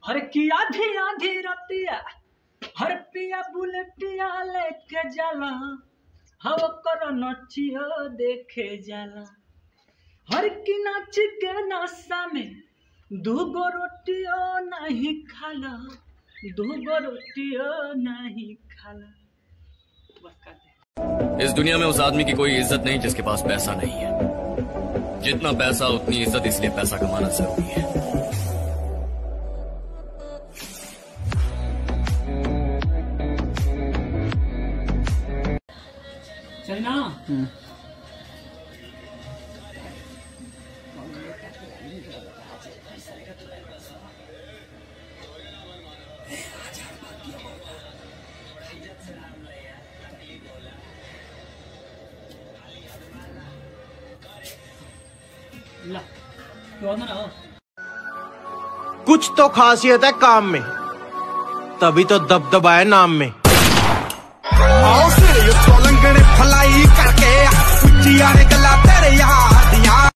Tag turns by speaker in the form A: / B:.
A: हर की आधी आधी रतिया हर पिया बुलेटिया लेके जाला हव कर नचियो देखे जाला हर की नाच के नशा में दूगो रोटियो नहीं खाला दूगो रोटियो नहीं खाला।
B: इस दुनिया में उस आदमी की कोई इज्जत नहीं जिसके पास पैसा नहीं है। जितना पैसा उतनी इज्जत, इसलिए पैसा कमाना जरूरी है।
A: चलना ला तो ना
C: कुछ तो खासियत है काम में, तभी तो दबदबा है नाम में।